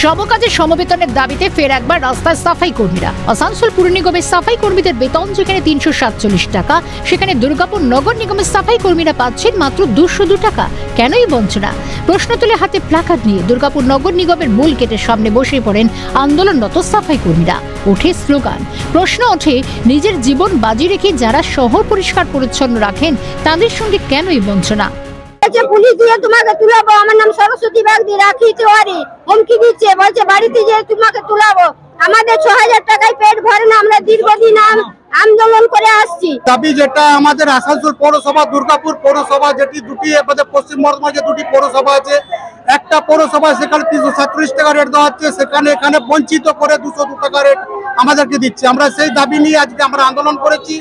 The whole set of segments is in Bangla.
সমকাজে সমবেতনের দাবিতে ফের একবার রাস্তায় সাফাই কর্মীরা। আসানসোল পুর নিগমের সাফাই কর্মীদের বেতন যেখানে ৩৪৭ টাকা, সেখানে দুর্গাপুর নগর নিগমের সাফাই কর্মীরা পাচ্ছেন মাত্র ২০২ টাকা। কেনই বঞ্চনা? প্রশ্ন তুলে হাতে প্ল্যাকার্ড নিয়ে দুর্গাপুর নগর নিগমের মূল গেটের সামনে বসে পড়েন আন্দোলনরত সাফাই কর্মীরা। ওঠে স্লোগান, প্রশ্ন ওঠে নিজের জীবন বাজি রেখে যারা শহর পরিষ্কার পরিচ্ছন্ন রাখেন তাদের সঙ্গে কেনই বঞ্চনা? পুলিশ দিয়ে তোমাকে তুলাবো, আমার নাম সরস্বতী বাগদি, রাখি তিওয়ারি, হুমকি দিচ্ছে, বলছে বাড়িতে যে তোমাকে তুলাবো। আমাদের ৬০০০ টাকায় পেট ভরে না, আমরা দীর্ঘদিন আন্দোলন করে আসছি। দাবি যেটা আমাদের আসানসোল পৌরসভা, দুর্গাপুর পৌরসভা, যেটি দুটি পশ্চিম বর্ধমানে দুটি পৌরসভা আছে, একটা পৌরসভা সেখানে ৩৩৭ টাকা রেট দেওয়া হচ্ছে, এখানে বঞ্চিত করে ২০২ টাকা রেট আমাদেরকে দিচ্ছে। আমরা সেই দাবি নিয়ে আজকে আমরা আন্দোলন করেছি।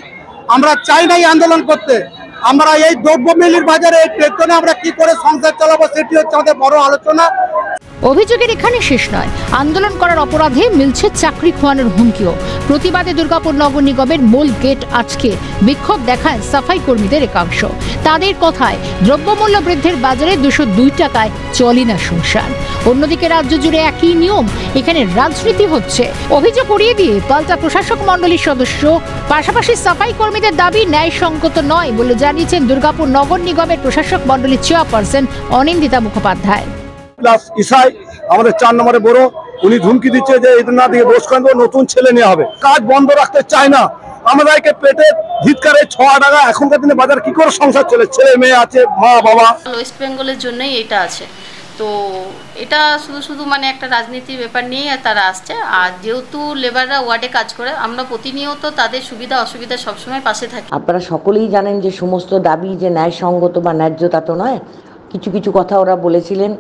আমরা চাই না এই আন্দোলন করতে। আমরা এই দ্রব্যমূল্যের বাজারে এই পেট্রোলে আমরা কি করে সংসার চালাবো, সেটি হচ্ছে আমাদের বড় আলোচনা। অভিযোগের এখানে শেষ নয়, আন্দোলন করার অপরাধে মিলছে চাকরি খোয়ানোর হুমকিও। প্রতিবাদে দুর্গাপুর নগর নিগমের মূল গেট আজকে বিক্ষোভ দেখায় সাফাই কর্মীদের একাংশ। তাদের কথায় দ্রব্যমূল্য বৃদ্ধির বাজারে ২০২ টাকায় চলে না সংসার। অন্যদিকে রাজ্য জুড়ে একই নিয়ম, এখানে রাজনীতি হচ্ছে। অভিযোগ উড়িয়ে দিয়ে পাল্টা প্রশাসক মন্ডলীর সদস্য। পাশাপাশি সাফাই কর্মীদের দাবি ন্যায়সঙ্গত নয় বলে জানিয়েছেন দুর্গাপুর নগর নিগমের প্রশাসক মন্ডলীর চেয়ারপারসন অনিন্দিতা মুখোপাধ্যায়। ইসাই আমাদের ৪ নম্বরে বড়, উনি ধুমকি দিচ্ছে যে এদের না দিয়ে দোষ করেন, নতুন ছেলে নেওয়া হবে। কাজ বন্ধ রাখতে চায় না। আমাদেরকে পেটে ধিৎকারে ৬ টাকা, এখনকার দিনে বাজার কি করে সংসার চলে, ছেলে মেয়ে আছে, মা বাবা। ওয়েস্ট বেঙ্গলের জন্যই এটা আছে। তো এটা শুধু মানে একটা রাজনীতির ব্যাপার নিয়েই তারা আসছে। আর যেহেতু লেবাররা ওয়ার্ডে কাজ করে, আমরা প্রতিনিয়ত তাদের সুবিধা অসুবিধা সবসময় পাশে থাকি। আপনারা সকলেই জানেন যে সমস্ত দাবি যে ন্যায়সঙ্গত বা ন্যায্য তা তো নয়। কিছু কিছু কথা ওরা বলেছিলেন,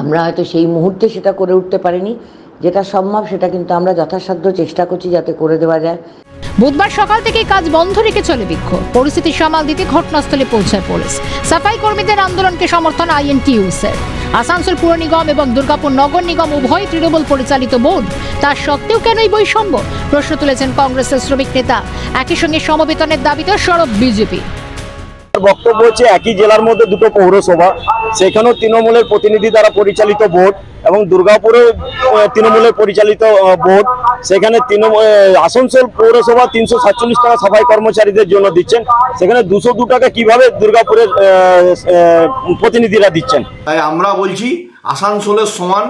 আমরা হয়তো সেই মুহূর্তে সেটা করে উঠতে পারিনি। যেটা সম্ভব সেটা কিন্তু আমরা যথাসাধ্য চেষ্টা করছি যাতে করে দেওয়া যায়। বুধবার সকাল থেকে কাজ বন্ধ রেখে চলে বিক্ষোভ। পরিস্থিতি সামাল দিতে ঘটনাস্থলে পৌঁছায় পুলিশ। সাফাই কর্মীদের আন্দোলনকে সমর্থন আইএনটিইউসির। আসানসোল পুর নিগম এবং দুর্গাপুর নগর নিগম উভয় তৃণমূল পরিচালিত বোর্ড। তার সত্ত্বেও কেনই বৈষম্য? প্রশ্ন তুলেছেন কংগ্রেসের শ্রমিক নেতা। একই সঙ্গে সমবেতনের দাবিতে সরব বিজেপি। বক্তব্য হচ্ছে একই জেলার মধ্যে দুটো পৌরসভা, সেখানেও তৃণমূলের প্রতিনিধি দ্বারা পরিচালিত বোর্ড এবং দুর্গাপুরে তৃণমূলের পরিচালিত বোর্ড। সেখানে আসানসোল পৌরসভা ৩৪৭ টাকা সাফাই কর্মচারীদের জন্য দিচ্ছেন, সেখানে ২০২ টাকা কিভাবে দুর্গাপুরের প্রতিনিধিরা দিচ্ছেন? তাই আমরা বলছি আসানসোলের সমান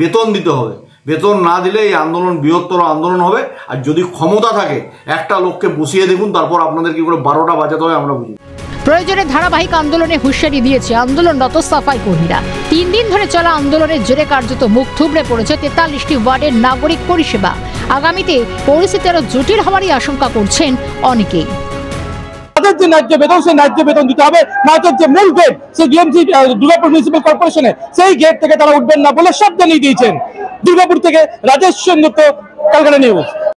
বেতন দিতে হবে। বেতন না দিলে এই আন্দোলন বৃহত্তর আন্দোলন হবে। আর যদি ক্ষমতা থাকে একটা লোককে বসিয়ে দেখুন, তারপর আপনাদের কি করে ১২টা বাজাতে হয় আমরা বুঝি। প্রয়োজনে ধারাবাহিক আন্দোলনে হুঁশিয়ারি দিয়েছে আন্দোলনরত সাফাই কর্মীরা। ৩ দিন ধরে চলা আন্দোলনের জেরে কার্যত মুখ থুবড়ে পড়েছে ৪৩টি ওয়ার্ডের নাগরিক পরিষেবা। আগামীতে পরিস্থিতি আরো জটিল হওয়ারই আশঙ্কা করছেন অনেকেই। যে ন্যায্য বেতন, সেই ন্যায্য বেতন দিতে হবে। নয়তো যে মূল গেট, সেই ডিএমসি দুর্গাপুর মিউনিসিপ্যাল কর্পোরেশনে, সেই গেট থেকে তারা উঠবেন না বলে শব্দ নিয়ে দিয়েছেন। দুর্গাপুর থেকে রাজেশ সেনগুপ্ত, কলকাতা নিউজ।